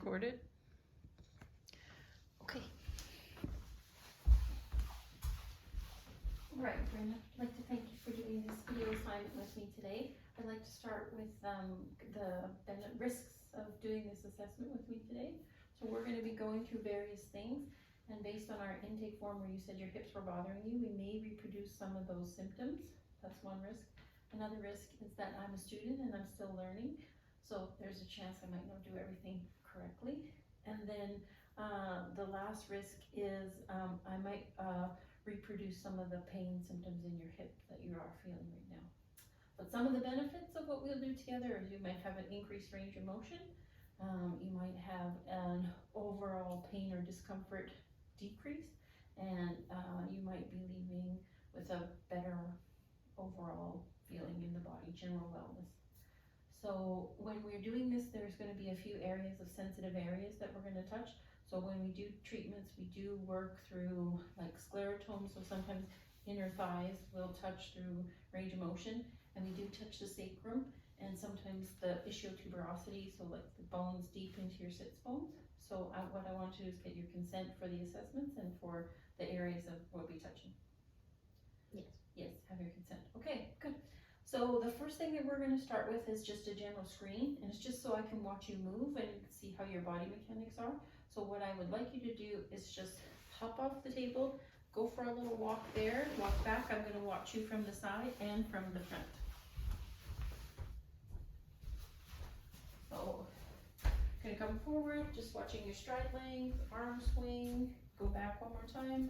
Recorded. Okay. All right, Brenda, I'd like to thank you for doing this video assignment with me today. I'd like to start with the risks of doing this assessment with me today. So we're going to be going through various things, and based on our intake form where you said your hips were bothering you, we may reproduce some of those symptoms. That's one risk. Another risk is that I'm a student and I'm still learning, so there's a chance I might not do everything correctly. And then the last risk is I might reproduce some of the pain symptoms in your hip that you are feeling right now. But some of the benefits of what we'll do together is you might have an increased range of motion, you might have an overall pain or discomfort decrease, and you might be leaving with a better overall feeling in the body, general wellness. So when we're doing this, there's going to be a few areas of sensitive areas that we're going to touch. So when we do treatments, we do work through like sclerotomes, so sometimes inner thighs will touch through range of motion, and we do touch the sacrum, and sometimes the ischial tuberosity, so like the bones deep into your sits bones. So what I want to do is get your consent for the assessments and for the areas of what we'll be touching. Yes. Yes, have your consent. Okay, good. So the first thing that we're going to start with is just a general screen, and it's just so I can watch you move and see how your body mechanics are. So what I would like you to do is just hop off the table, go for a little walk there, walk back. I'm going to watch you from the side and from the front. So going to come forward, just watching your stride length, arm swing, go back one more time.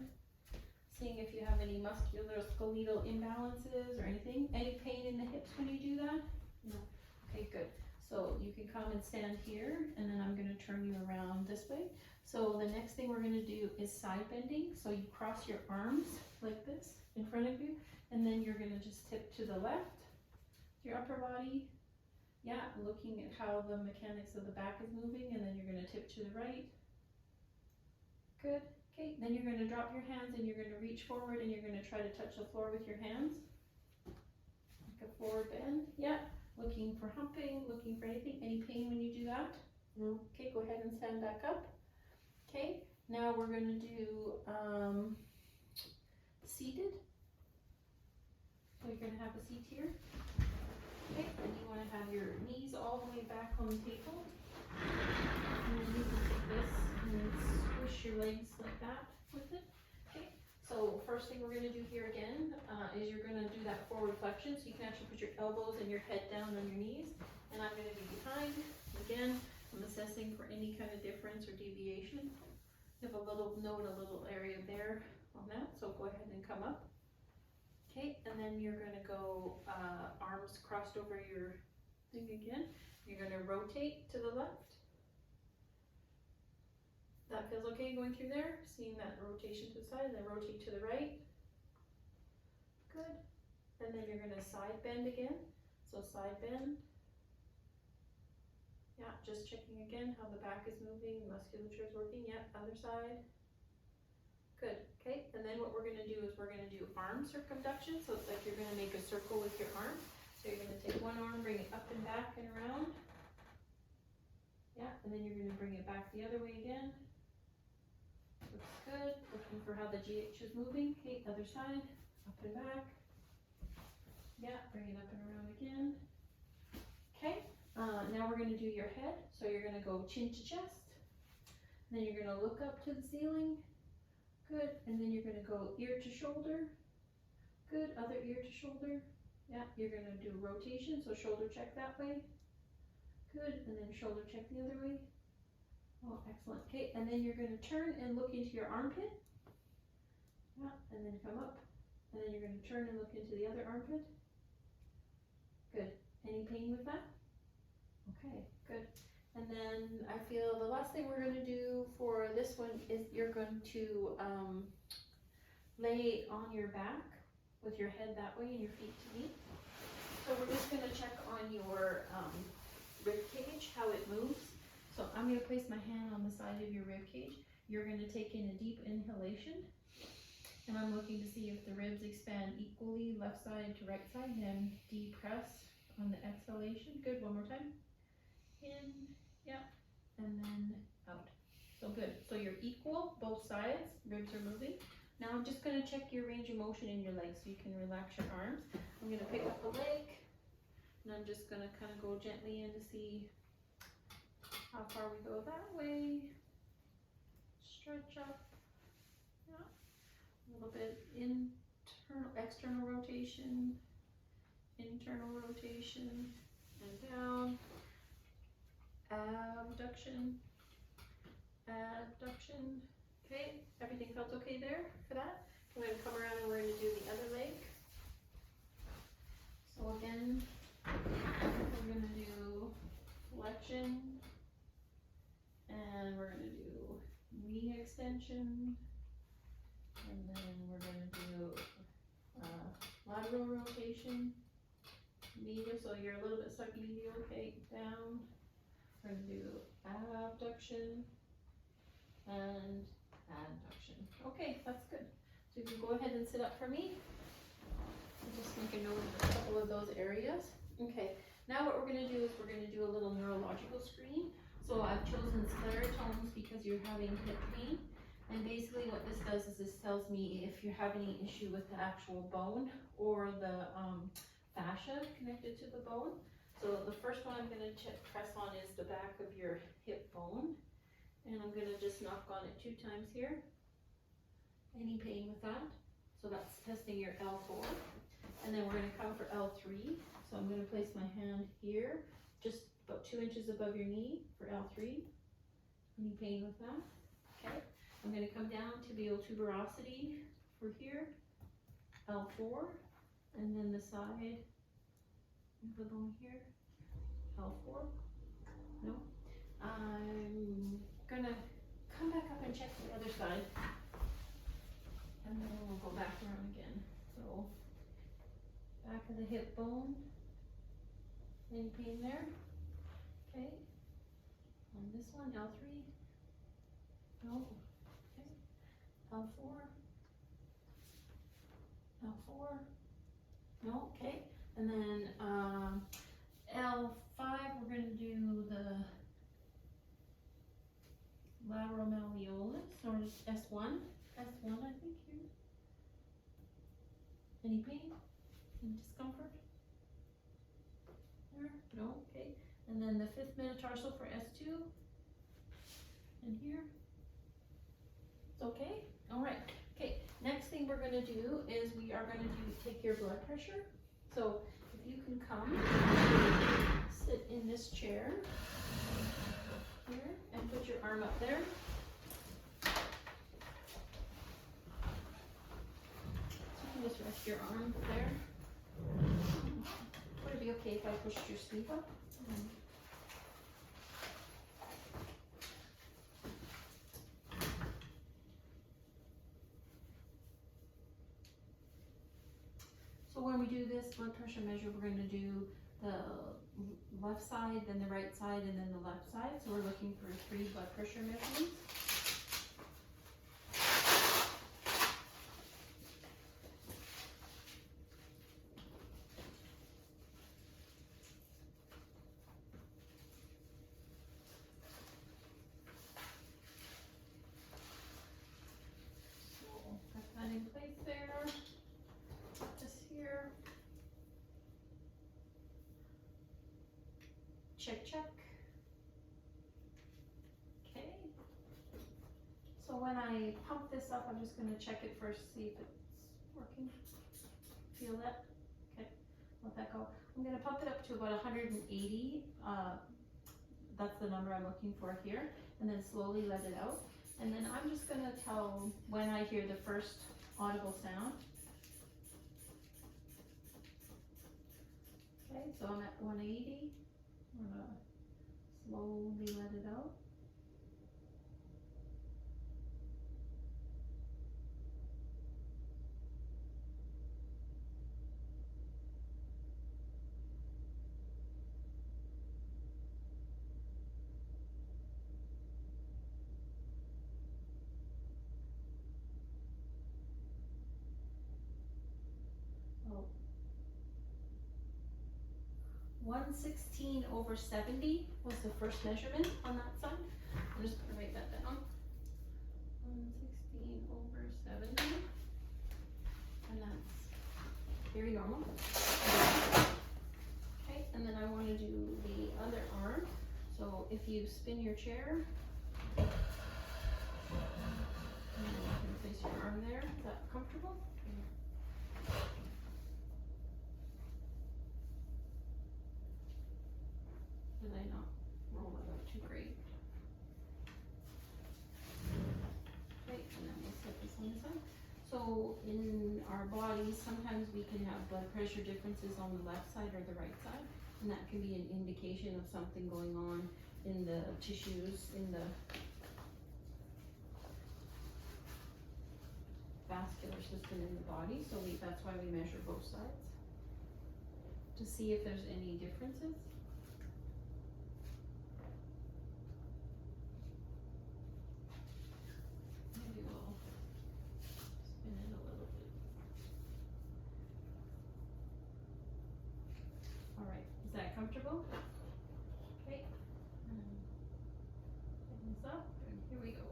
Seeing if you have any musculoskeletal imbalances or anything. Any pain in the hips when you do that? No. Okay, good. So you can come and stand here, and then I'm going to turn you around this way. So the next thing we're going to do is side bending. So you cross your arms like this in front of you, and then you're going to just tip to the left, your upper body. Yeah, looking at how the mechanics of the back is moving, and then you're going to tip to the right. Good. Okay, then you're going to drop your hands and you're going to reach forward and you're going to try to touch the floor with your hands. Like a forward bend. Yeah. Looking for humping, looking for anything. Any pain when you do that? No. Okay, go ahead and stand back up. Okay, now we're going to do seated. So you're going to have a seat here. Okay, and you want to have your knees all the way back on the table. And then you can take this and then squish your legs like that with it. Okay, so first thing we're going to do here again is you're going to do that forward flexion, so you can actually put your elbows and your head down on your knees, and I'm going to be behind. Again, I'm assessing for any kind of difference or deviation. You have a little area there on that, so go ahead and come up. Okay, and then you're going to go arms crossed over your thing again. You're going to rotate to the left. That feels okay going through there? Seeing that rotation to the side, and then rotate to the right. Good. And then you're going to side bend again. So side bend. Yeah, just checking again how the back is moving, musculature is working. Yeah, other side. Good. Okay, and then what we're going to do is we're going to do arm circumduction. So it's like you're going to make a circle with your arm. So you're going to take one arm, bring it up and back and around. Yeah, and then you're going to bring it back the other way again. Looks good. Looking for how the GH is moving. Okay, other side. Up and back. Yeah, bring it up and around again. Okay, now we're going to do your head. So you're going to go chin to chest. Then you're going to look up to the ceiling. Good. And then you're going to go ear to shoulder. Good. Other ear to shoulder. Yeah, you're going to do rotation. So shoulder check that way. Good. And then shoulder check the other way. Oh, excellent. Okay, and then you're going to turn and look into your armpit. Yeah, and then come up. And then you're going to turn and look into the other armpit. Good. Any pain with that? Okay, good. And then I feel the last thing we're going to do for this one is you're going to lay on your back with your head that way and your feet to me. So we're just going to check on your rib cage, how it moves. So I'm going to place my hand on the side of your rib cage. You're going to take in a deep inhalation. And I'm looking to see if the ribs expand equally, left side to right side, and then depress on the exhalation. Good, one more time. In, yeah, and then out. So good. So you're equal, both sides, ribs are moving. Now I'm just gonna check your range of motion in your legs so you can relax your arms. I'm gonna pick up a leg, and I'm just gonna kind of go gently in to see how far we go that way. Stretch up. Yeah. A little bit external rotation, internal rotation, and down. Abduction, abduction. Okay, everything felt okay there for that? I'm going to come around and we're going to do the other leg. So again, we're going to do flexion, and we're going to do knee extension, and then we're going to do lateral rotation, medial, so you're a little bit stuck medial, okay, down. We're going to do abduction and adduction. Okay, that's good. So you can go ahead and sit up for me. I'll just make a note of a couple of those areas. Okay, now what we're going to do is we're going to do a little neurological screen. So I've chosen sclerotomes because you're having hip pain. And basically what this does is this tells me if you have any issue with the actual bone or the fascia connected to the bone. So the first one I'm going to press on is the back of your hip bone. And I'm going to just knock on it 2 times here. Any pain with that? So that's testing your L4. And then we're going to come for L3. So I'm going to place my hand here, just about 2 inches above your knee for L3. Any pain with that? Okay. I'm going to come down tibial tuberosity for here, L4. And then the side of the bone here, L4. No. I'm gonna come back up and check the other side, and then we'll go back around again. So back of the hip bone, any pain there? Okay. On this one, L3. No. Okay. L4. L4. No. Okay. And then L5, we're going to do the lateral malleolus, or S1. S1, I think, here. Any pain? Any discomfort? There? No? Okay. And then the 5th metatarsal for S2. And here. It's okay? Alright. Okay. Next thing we're going to do is we are going to take your blood pressure. So if you can come sit in this chair here and put your arm up there. So you can just rest your arm there. Would it be okay if I pushed your sleeve up? So when we do this blood pressure measure, we're going to do the left side, then the right side, and then the left side. So we're looking for 3 blood pressure measurements. So got that in place there. This here. Check, check. Okay. So when I pump this up, I'm just going to check it first, see if it's working. Feel that? Okay. Let that go. I'm going to pump it up to about 180. That's the number I'm looking for here. And then slowly let it out. And then I'm just going to tell when I hear the first audible sound. Okay, so I'm at 180. I'm going to slowly let it out. Oh. 116/70 was the first measurement on that side. I'm just gonna write that down. 116/70, and that's very normal. Okay, and then I want to do the other arm. So if you spin your chair, and then you can place your arm there. Is that comfortable? Did I not roll it out too great? Okay, and then we'll set this on the side. So in our bodies, sometimes we can have blood pressure differences on the left side or the right side, and that can be an indication of something going on in the tissues, in the vascular system in the body. So that's why we measure both sides, to see if there's any differences. Maybe we'll spin it a little bit. All right, is that comfortable? Okay, tighten this up, and here we go.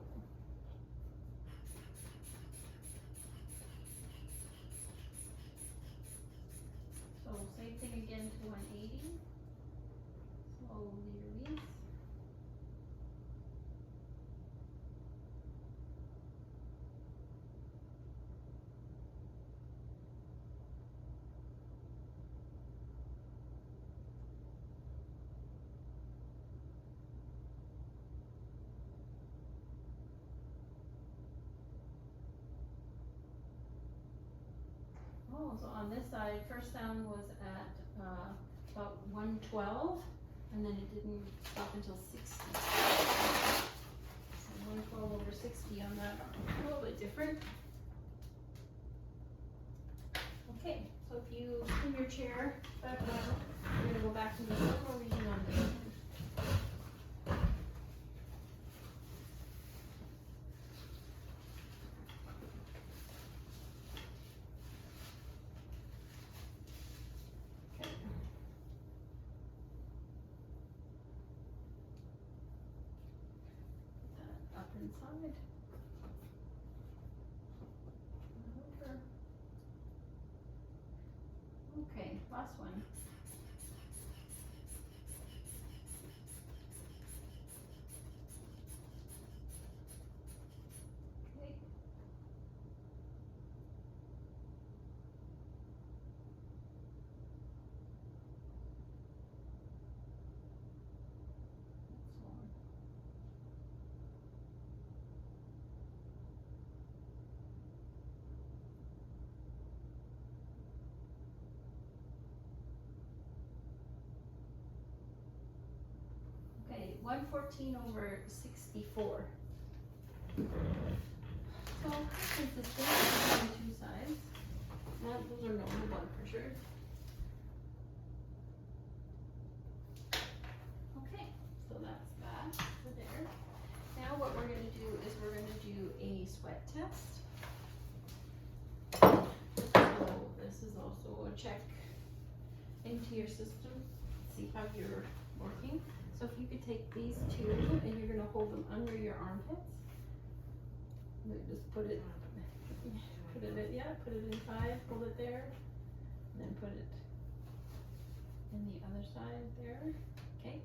So same thing again to 180. Slowly release. Oh, so on this side, first sound was at about 112, and then it didn't stop until 60. So 112/60 on that arm, a little bit different. Okay, so if you spin your chair back around, we're going to go back to the circle reading on this one. Up inside. Over. Okay, last one. Okay. Next one. Okay, 114/64. So consistent on two sides. Those are normal blood pressure. Okay, so that's that for there. Now what we're going to do is we're going to do a sweat test. So this is also a check into your system, see how you're working. So if you could take these two and you're going to hold them under your armpits. And then just put it inside, hold it there, and then put it in the other side there. Okay,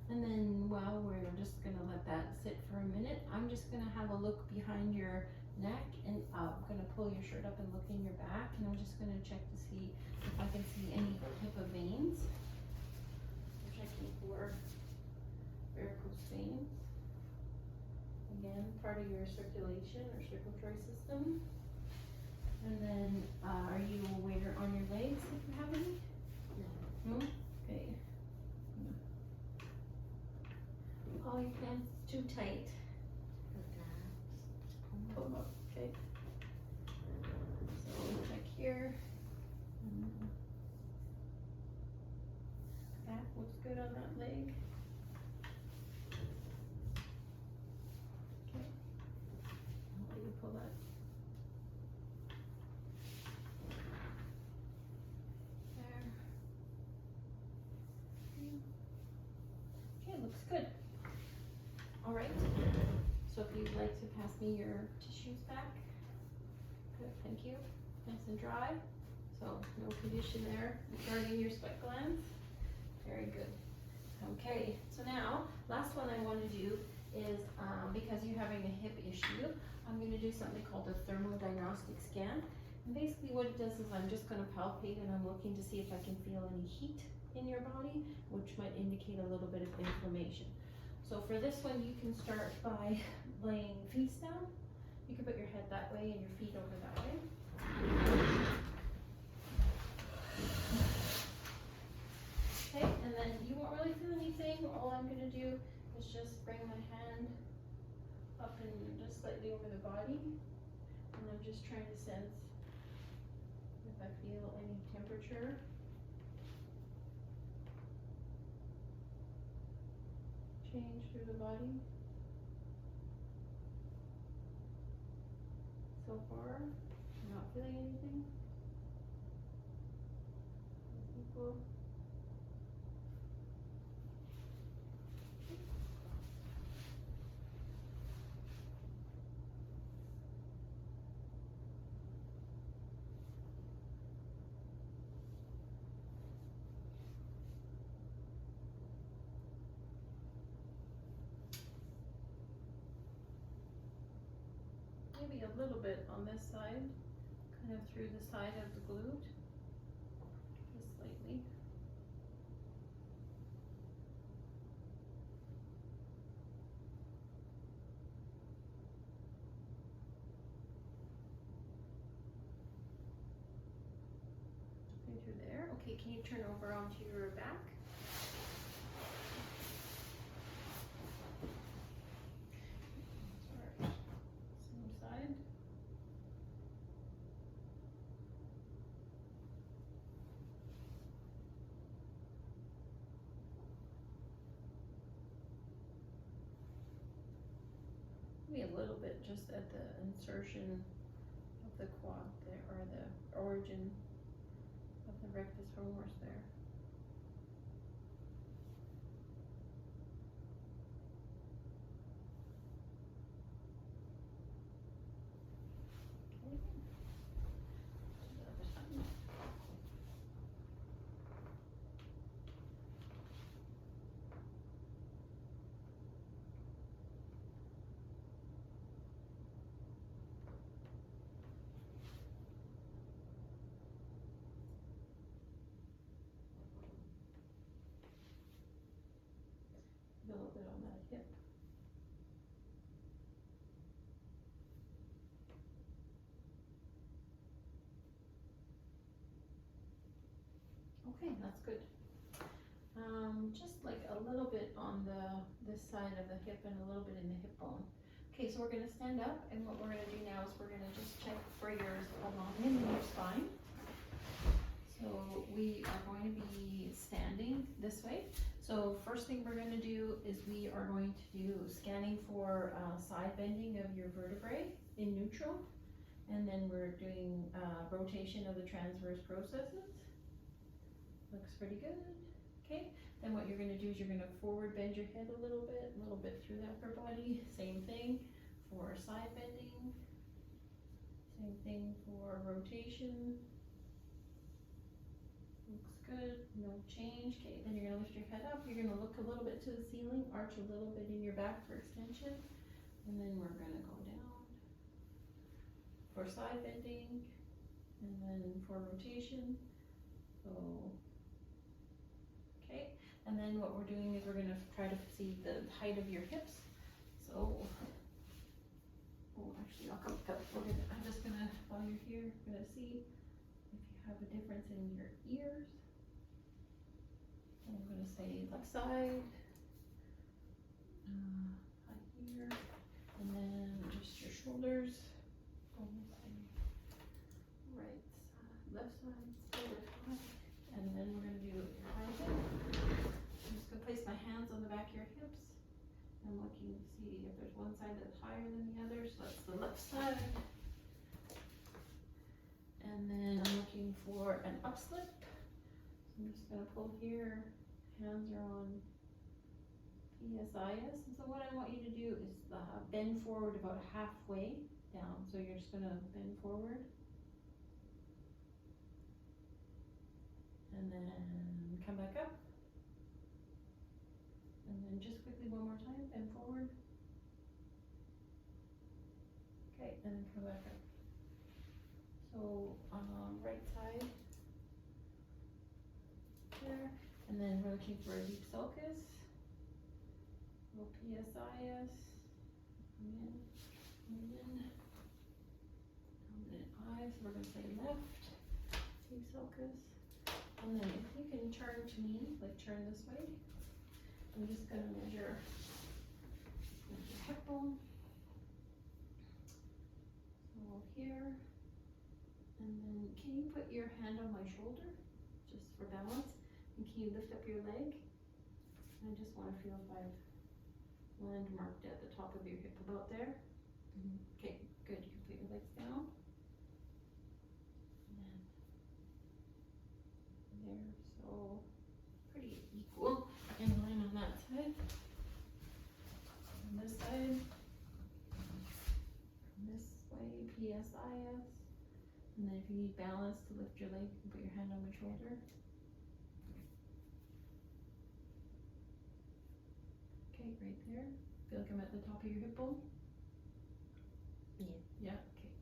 and then while we're just going to let that sit for a minute, I'm just going to have a look behind your neck, and I'm going to pull your shirt up and look in your back, and I'm just going to check to see if I can see any type of veins. I'm checking for varicose veins. Again, part of your circulation or circulatory system. And then, are you aware on your legs if you have any? No. Okay. Pull your pants too tight. Pull them up. Okay. So check here. Back looks good on that leg. Okay. I'll let you pull that. There. good. All right, so if you'd like to pass me your tissues back. Good, thank you. Nice and dry, so no condition there regarding your sweat glands. Very good. Okay, so now, last one I want to do is, because you're having a hip issue, I'm going to do something called a thermodiagnostic scan. And basically what it does is I'm just going to palpate and I'm looking to see if I can feel any heat in your body, which might indicate a little bit of inflammation. So for this one, you can start by laying face down. You can put your head that way and your feet over that way. Okay, and then you won't really feel anything. All I'm going to do is just bring my hand up and just slightly over the body. And I'm just trying to sense if I feel any temperature. Change through the body. So far, I'm not feeling anything. It's equal. Maybe a little bit on this side, kind of through the side of the glute, just slightly. Okay, through there. Okay, can you turn over onto your back? Sorry. Same side. Maybe a little bit just at the insertion of the quad there, or the origin of the rectus femoris there. Okay. To the other side. A little bit on that hip. Okay, that's good. Just like a little bit on this side of the hip and a little bit in the hip bone. Okay, so we're going to stand up, and what we're going to do now is we're going to just check for your alignment in your spine. So we are going to be standing this way. So first thing we're going to do is we are going to do scanning for side bending of your vertebrae in neutral, and then we're doing rotation of the transverse processes. Looks pretty good. Okay, then what you're going to do is you're going to forward bend your head a little bit through the upper body. Same thing for side bending. Same thing for rotation. Looks good, no change. Okay, then you're going to lift your head up. You're going to look a little bit to the ceiling, arch a little bit in your back for extension, and then we're going to go down for side bending, and then for rotation. So, okay, and then what we're doing is we're going to try to see the height of your hips. So, actually, I'll come up. I'm just going to, while you're here, I'm going to see if you have a difference in your ears. I'm going to say left side, right here, and then just your shoulders. Right side, left side, shoulder side, and then we're going to do your high hip. I'm just going to place my hands on the back of your hips. I'm looking to see if there's one side that's higher than the other, so that's the left side. And then I'm looking for an upslip. So I'm just going to pull here, hands are on PSIS. And so what I want you to do is bend forward about halfway down. So you're just gonna bend forward. And then come back up. And then just quickly one more time, bend forward. Okay, and then come back up. So right side there, and then we're looking for a deep sulcus, little PSIS, dominant eye, so we're going to say left, deep sulcus, and then if you can turn to me, like turn this way, I'm just going to measure your hip bone, so here. And then can you put your hand on my shoulder, just for balance? And can you lift up your leg? I just want to feel if I've landmarked at the top of your hip, about there. Okay, good. You can put your legs down. And then there, so pretty equal in line on that side. On this side. This way, PSIS. And then if you need balance to lift your leg, you can put your hand on my shoulder. Okay, right there. Feel like I'm at the top of your hip bone? Yeah. Yeah, okay.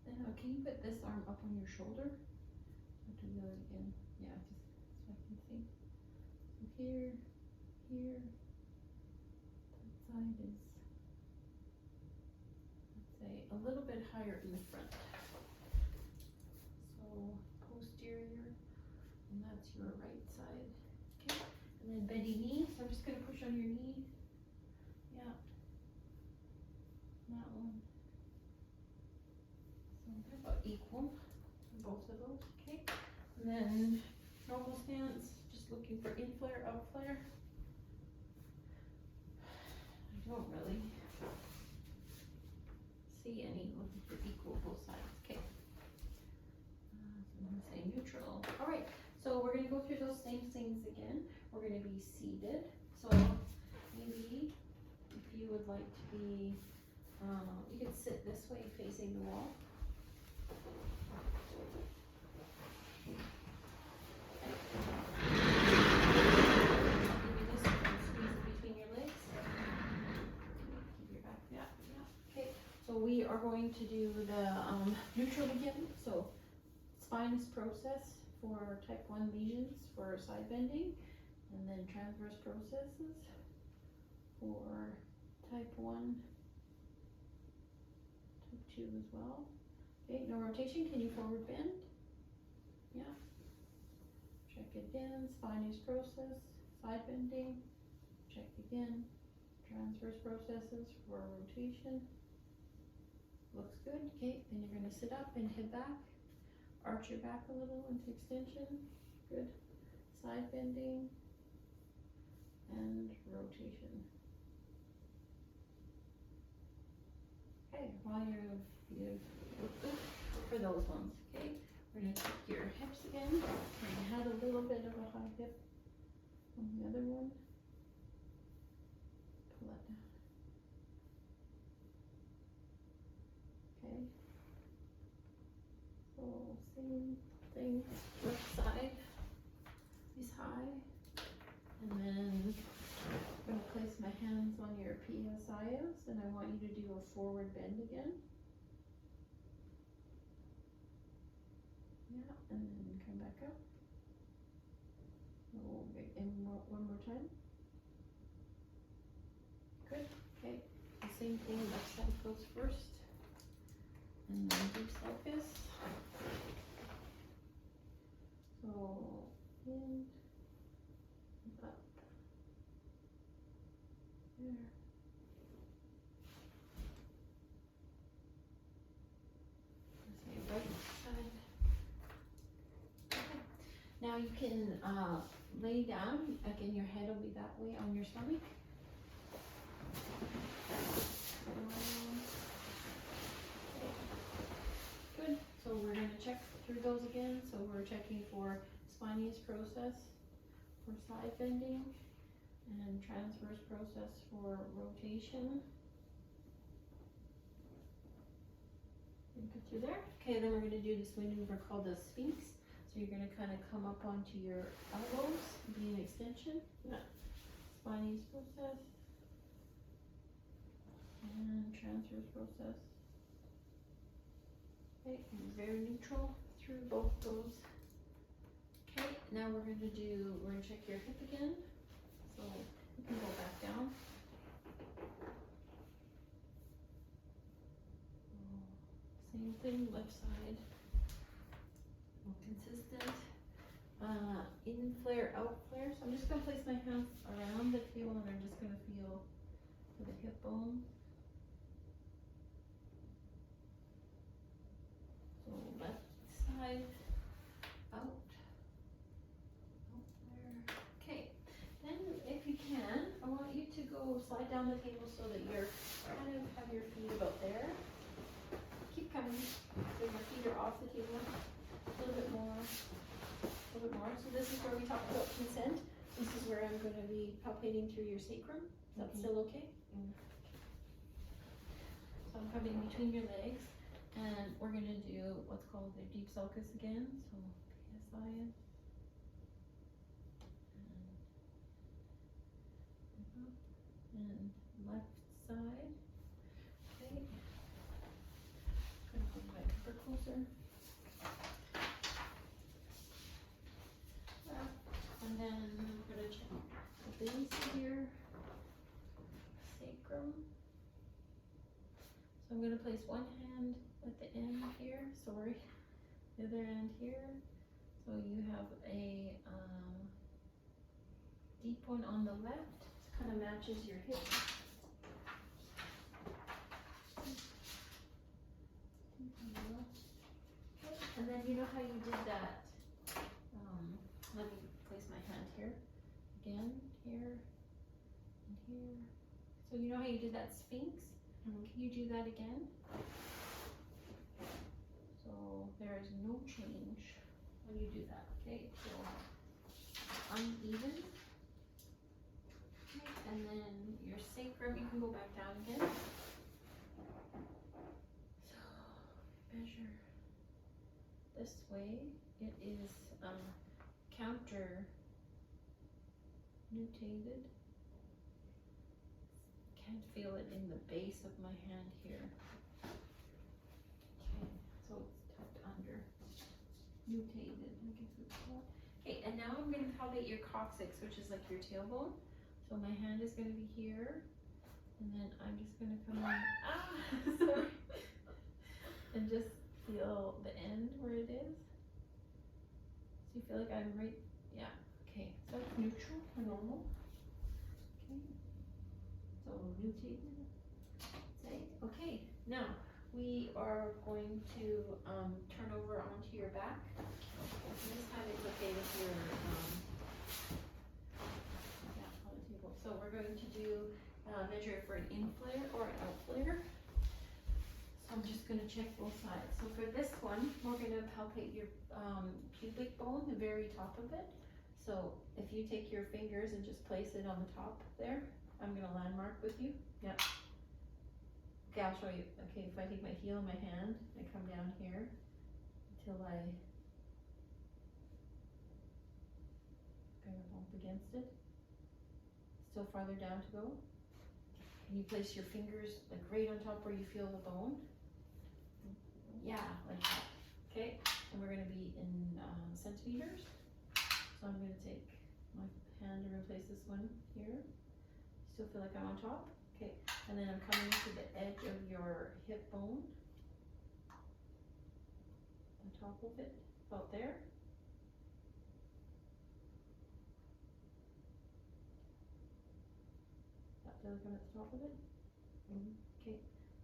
Then can you put this arm up on your shoulder? I'll do the other again. Yeah, just so I can see. So here, here. That side is, let's say, a little bit higher in the front. Posterior, and that's your right side. Okay, and then bending knee. So I'm just going to push on your knee. Yeah, that one. So they're about equal, both of those. Okay, and then normal stance. Just looking for in flare, out flare. I don't really see any. Looking for equal both sides. Okay. I'm going to say neutral. All right, so we're going to go through those same things again. We're going to be seated. So maybe if you would like to be, you could sit this way facing the wall. I'll give you this, you can squeeze it between your legs. Keep your back, yeah. Okay, so we are going to do the neutral again. So spinous process for type 1 lesions for side bending, and then transverse processes for type 1, type 2 as well. Okay, no rotation. Can you forward bend? Yeah. Check again. Spinous process, side bending. Check again. Transverse processes for rotation. Looks good. Okay, then you're going to sit up and head back. Arch your back a little into extension. Good. Side bending and rotation. Okay, while you've looked good for those ones. Okay, we're going to check your hips again. You had a little bit of a high hip on the other one. Pull that down. Okay. So same thing, left side is high, and then I'm going to place my hands on your PSIS, and I want you to do a forward bend again. Yeah, and then come back up. Okay, and one more time. Good. Okay, the same thing, left side goes first, and then deep sulcus. So in, up, there. Let's say right side. Okay. Now you can lay down. Again, your head will be that way on your stomach. Good. So we're going to check through those again. So we're checking for spinous process, for side bending, and transverse process for rotation. Go through there. Okay, then we're going to do this maneuver called the Sphinx. So you're going to kind of come up onto your elbows, be an extension. Yeah. Spinous process. And transverse process. Okay, and very neutral through both those. Okay, now we're going to check your hip again. So you can go back down. Same thing, left side. Consistent. In flare, out flare. So I'm just going to place my hands around the heel and I'm just going to feel for the hip bone. So left side, out flare. Okay. Then if you can, I want you to go slide down the table so that you're kind of have your feet about there. Keep coming so your feet are off the table. A little bit more. So this is where we talk about consent. This is where I'm going to be palpating through your sacrum. Is that still okay? So I'm coming between your legs, and we're going to do what's called the deep sulcus again. So PSI. And left side. Okay. Going to bring my paper closer. And then we're going to check the base here, sacrum. So I'm going to place one hand at the end here, the other end here. So you have a deep one on the left, it kind of matches your hip. Okay. And then you know how you did that, let me place my hand here, again, here, and here. So you know how you did that Sphinx? Can you do that again? So there is no change when you do that, okay? So uneven. Okay. And then your sacrum, you can go back down again. So measure this way. It is counter nutated. Can't feel it in the base of my hand here. Okay, so it's tucked under. Nutated. Okay, and now I'm going to palpate your coccyx, which is like your tailbone. So my hand is going to be here, and then I'm just going to come in, sorry, and just feel the end where it is. So you feel like I'm right, yeah, okay, so it's neutral or normal. Okay, so nutated, say, okay, now we are going to turn over onto your back. And this time it's okay with your, yeah, on the table. So we're going to do, measure it for an in flare or an out flare. So I'm just going to check both sides. So for this one, we're going to palpate your pubic bone, the very top of it. So if you take your fingers and just place it on the top there, I'm going to landmark with you. Yeah. Okay, I'll show you. Okay, if I take my heel in my hand, I come down here until I bump against it. Still farther down to go. Can you place your fingers like right on top where you feel the bone? Yeah, like that. Okay, and we're going to be in centimeters. So I'm going to take my hand and replace this one here. Still feel like I'm on top? Okay, and then I'm coming to the edge of your hip bone. On top of it, about there. That feel like I'm at the top of it? Okay,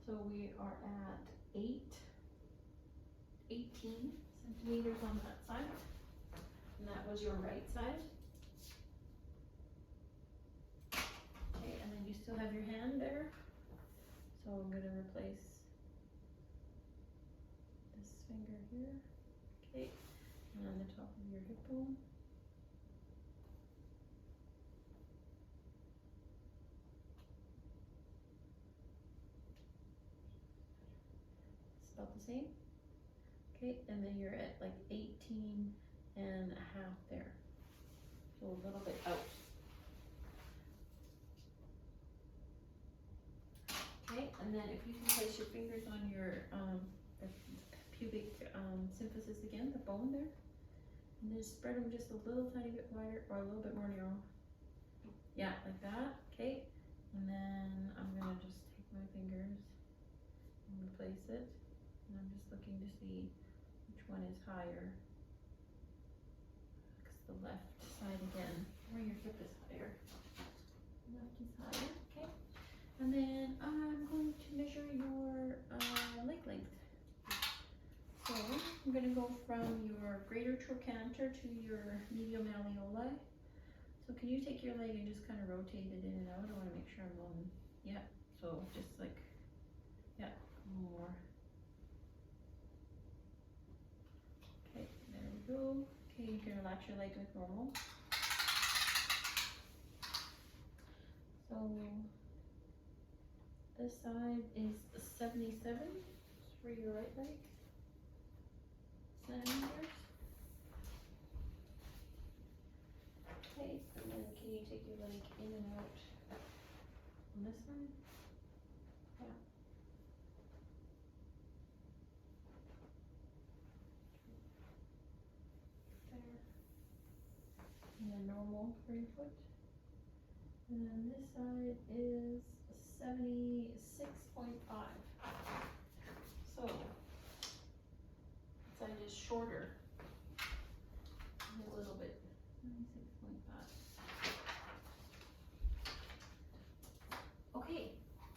so we are at 18 centimeters on that side. And that was your right side. Okay, and then you still have your hand there. So I'm going to replace this finger here. Okay, and on the top of your hip bone. about the same. Okay, and then you're at like 18 and a half there. So a little bit out. Okay, and then if you can place your fingers on your the pubic symphysis again, the bone there, and then spread them just a little tiny bit wider or a little bit more narrow. Yeah, like that. Okay, and then I'm gonna just take my fingers and replace it, and I'm just looking to see which one is higher. Because the left side again, where your hip is higher. Left is higher. Okay. And then I'm going to measure your leg length. So I'm going to go from your greater trochanter to your medial malleoli. So can you take your leg and just kind of rotate it in and out? I want to make sure I'm going, yeah. So just like, yeah, more. Okay, there we go. Okay, you can relax your leg like normal. So this side is 77 for your right leg. Centimeters. Okay, and then can you take your leg in and out on this side? Yeah. There. And then normal for your foot. And then this side is 76.5. So, this side is shorter. A little bit. 96.5. Okay,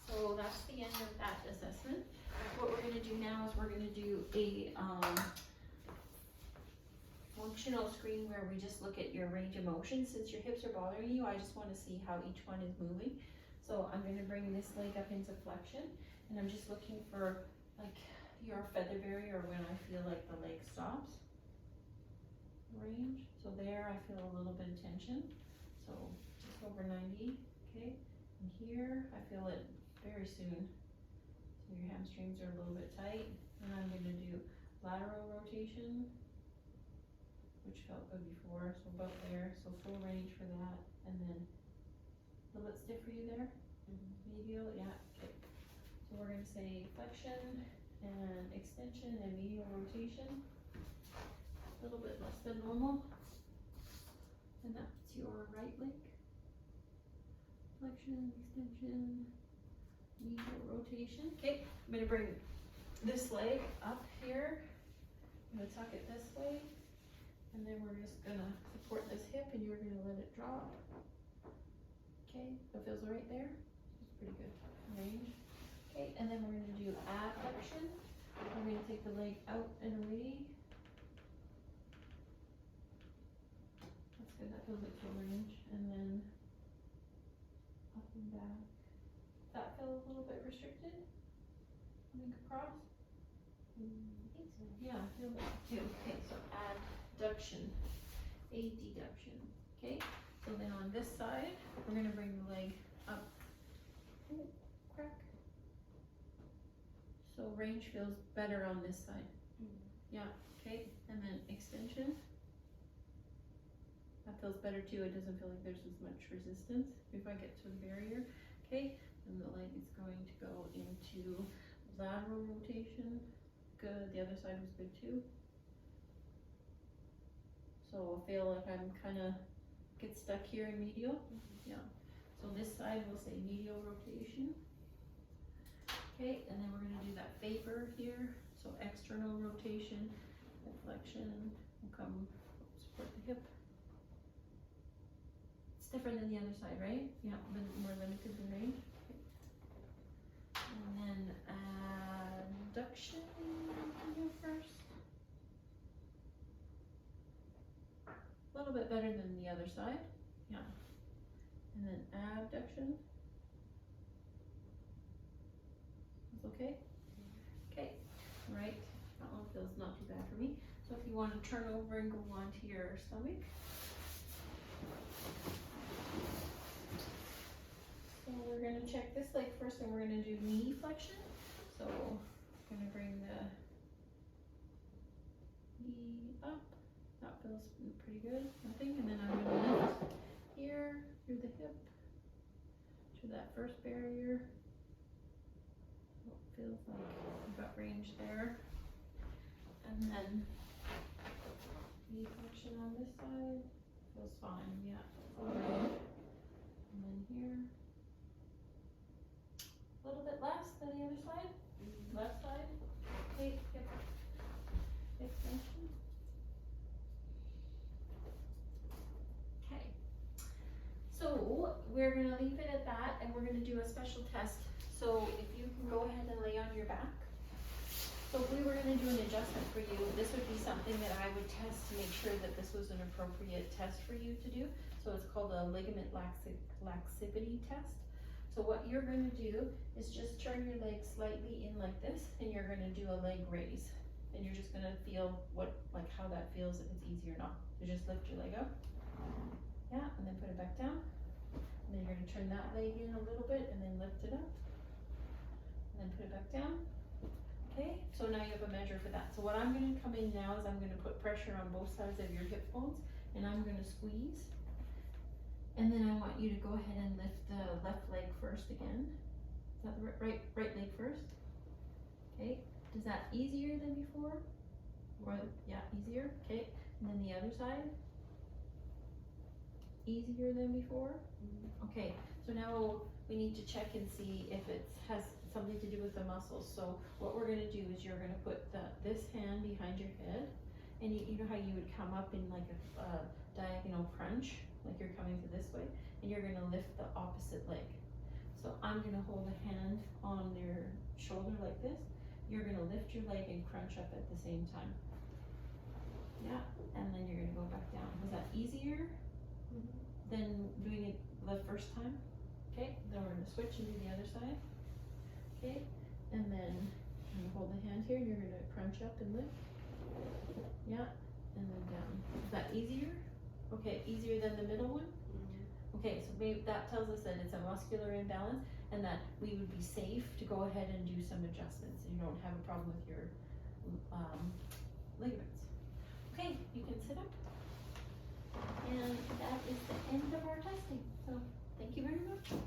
so that's the end of that assessment. What we're going to do now is we're going to do a functional screen where we just look at your range of motion. Since your hips are bothering you, I just want to see how each one is moving. So I'm going to bring this leg up into flexion, and I'm just looking for like your featherberry or when I feel like the leg stops. Range. So there I feel a little bit of tension. So just over 90. Okay. And here I feel it very soon. So your hamstrings are a little bit tight. And I'm going to do lateral rotation, which felt good before. So about there. So full range for that. And then a little bit stiff for you there. Medial. Yeah. Okay. So we're going to say flexion and extension and medial rotation. A little bit less than normal. And that's your right leg. Flexion, extension, medial rotation. Okay, I'm going to bring this leg up here. I'm going to tuck it this way. And then we're just going to support this hip and you're going to let it drop. Okay, that feels right there. It's pretty good range. Okay, and then we're going to do abduction. We're going to take the leg out and away. That's good, that feels like full range. And then up and back. That feel a little bit restricted? I think across? I think so. Yeah, I feel that too. Okay, so adduction, a deduction. Okay, so then on this side, we're going to bring the leg up. Ooh, crack. So range feels better on this side. Yeah, okay, and then extension. That feels better too. It doesn't feel like there's as much resistance if I get to the barrier. Okay, and the leg is going to go into lateral rotation. Good, the other side was good too. So I feel like I'm kind of get stuck here in medial. Yeah, so this side we'll say medial rotation. Okay, and then we're going to do that vapor here. So external rotation, flexion, will come support the hip. It's different than the other side, right? Yeah, but more limited in range. Okay. And then adduction, can do first. A little bit better than the other side. Yeah. And then abduction. Okay? Okay, all right, that one feels not too bad for me. So if you want to turn over and go onto your stomach. So we're going to check this leg first and we're going to do knee flexion. So gonna bring the knee up. That feels pretty good, nothing. And then I'm gonna lift here through the hip to that first barrier. So it feels like I've got range there. And then knee flexion on this side feels fine, yeah. And then here. A little bit less than the other side. Left side. Okay, hip extension. Okay. So we're gonna leave it at that, and we're gonna do a special test. So if you can go ahead and lay on your back. So if we were gonna do an adjustment for you, this would be something that I would test to make sure that this was an appropriate test for you to do. So it's called a ligament laxivity test. So what you're gonna do is just turn your leg slightly in like this, and you're gonna do a leg raise. And you're just gonna feel how that feels, if it's easy or not. So just lift your leg up. Yeah, and then put it back down. And then you're gonna turn that leg in a little bit and then lift it up. And then put it back down. Okay, so now you have a measure for that. So what I'm gonna come in now is I'm gonna put pressure on both sides of your hip bones, and I'm gonna squeeze. And then I want you to go ahead and lift the left leg first again. Is that the right leg first? Okay, is that easier than before? Or, yeah, easier, okay. And then the other side? Easier than before? Okay, so now we need to check and see if it has something to do with the muscles. So what we're gonna do is you're gonna put this hand behind your head, and you know how you would come up in like a diagonal crunch, like you're coming to this way, and you're gonna lift the opposite leg. So I'm gonna hold a hand on your shoulder like this. You're gonna lift your leg and crunch up at the same time. Yeah, and then you're gonna go back down. Was that easier than doing it the first time? Okay, then we're gonna switch and do the other side. Okay, and then I'm gonna hold the hand here, and you're gonna crunch up and lift. Yeah, and then down. Is that easier? Okay, easier than the middle one? Okay, so maybe that tells us that it's a muscular imbalance, and that we would be safe to go ahead and do some adjustments, and you don't have a problem with your ligaments. Okay, you can sit up. And that is the end of our testing. So thank you very much.